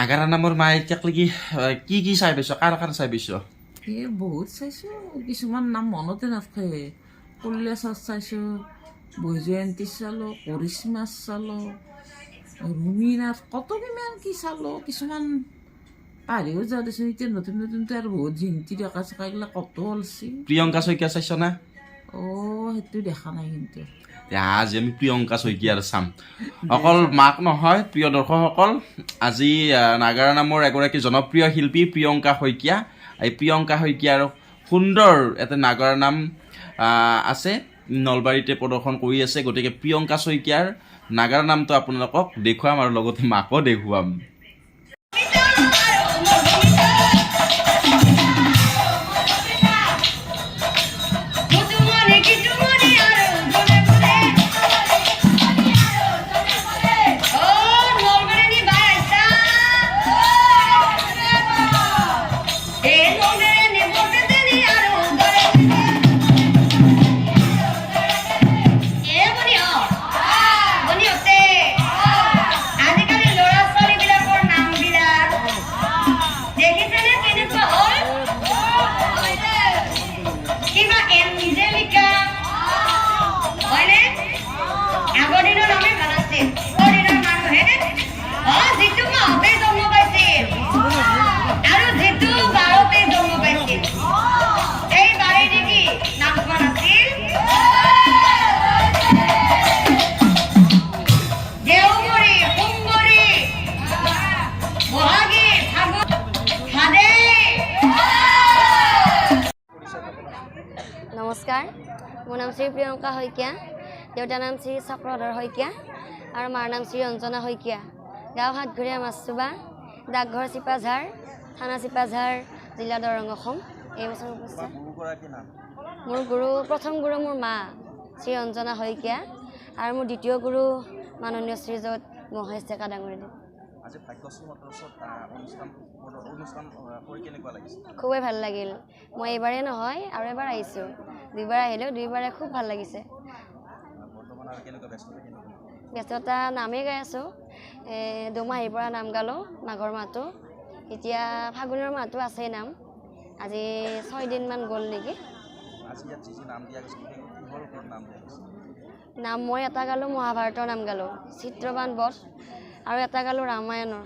নাগাৰা নামৰ মায়ে এতিয়ালৈকে কি চাই পাইছ কাৰ চাই পাইছ বহুত চাইছোঁ কিছুমান নাম মনতে নাথাকে কল্যাচাৰ চাইছোঁ বৈজয়ন্তী চালোঁ কৰিশ্মা চালোঁ ৰুমিনাথ কত কিমান কি চালোঁ কিছুমান পাহৰিও যাওঁ দেচোন এতিয়া নতুন নতুনটো আৰু বহুত জিন্তি ডেকা চকা এইবিলাক কত ওলছি প্ৰিয়ংকা শইকীয়া চাইছ না সেইটো দেখা নাই কিন্তু আজি আমি প্ৰিয়ংকা শইকীয়াৰ চাম অকল মাক নহয় প্ৰিয় দৰ্শকসকল আজি নাগাৰা নামৰ এগৰাকী জনপ্ৰিয় শিল্পী প্ৰিয়ংকা শইকীয়া এই প্ৰিয়ংকা শইকীয়াৰ সুন্দৰ এটা নাগাৰা নাম আছে নলবাৰীতে প্ৰদৰ্শন কৰি আছে গতিকে প্ৰিয়ংকা শইকীয়াৰ নাগাৰা নামটো আপোনালোকক দেখুৱাম আৰু লগতে মাকো দেখুৱাম নমস্কাৰ মোৰ নাম শ্ৰী প্ৰিয়ংকা শইকীয়া দেউতাৰ নাম শ্ৰী চক্ৰধৰ শইকীয়া আৰু মাৰ নাম শ্ৰী অঞ্জনা শইকীয়া গাঁও হাতঘৰীয়া মাছচুবা ডাকঘৰ চিপাঝাৰ থানা চিপাঝাৰ জিলা দৰং অসম এই বছৰ মোৰ গুৰু প্ৰথম গুৰু মোৰ মা শ্ৰী অঞ্জনা শইকীয়া আৰু মোৰ দ্বিতীয় গুৰু মাননীয় শ্ৰীযুত মহেশ ডেকা ডাঙৰীয়া খুবেই ভাল লাগিল মই এইবাৰেই নহয় আৰু এবাৰ আহিছোঁ দুইবাৰ আহিলোঁ দুইবাৰে খুব ভাল লাগিছে ব্যস্ততা নামেই গাই আছোঁ দুমাহীৰ পৰা নাম গালোঁ মাঘৰ মাহটো এতিয়া ফাগুনৰ মাহটো আছেই নাম আজি 6 দিনমান গ'ল নেকি নাম মই এটা গালোঁ মহাভাৰতৰ নাম গালোঁ চিত্ৰবান বধ আৰু এটা গালোঁ ৰামায়ণৰ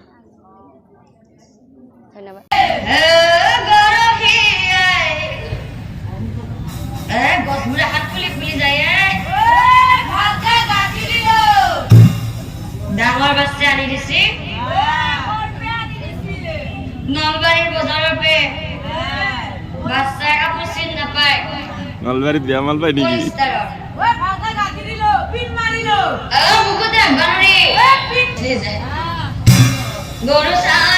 ধন্যবাদ ডাঙৰ বাচ্চা আনি দিছে নলবাৰীৰ বজাৰৰ পে বাচ্চা কাপোৰ চিন নাপায় নলবাৰীত বিয়া মাল পাই নেকি গৰু চাই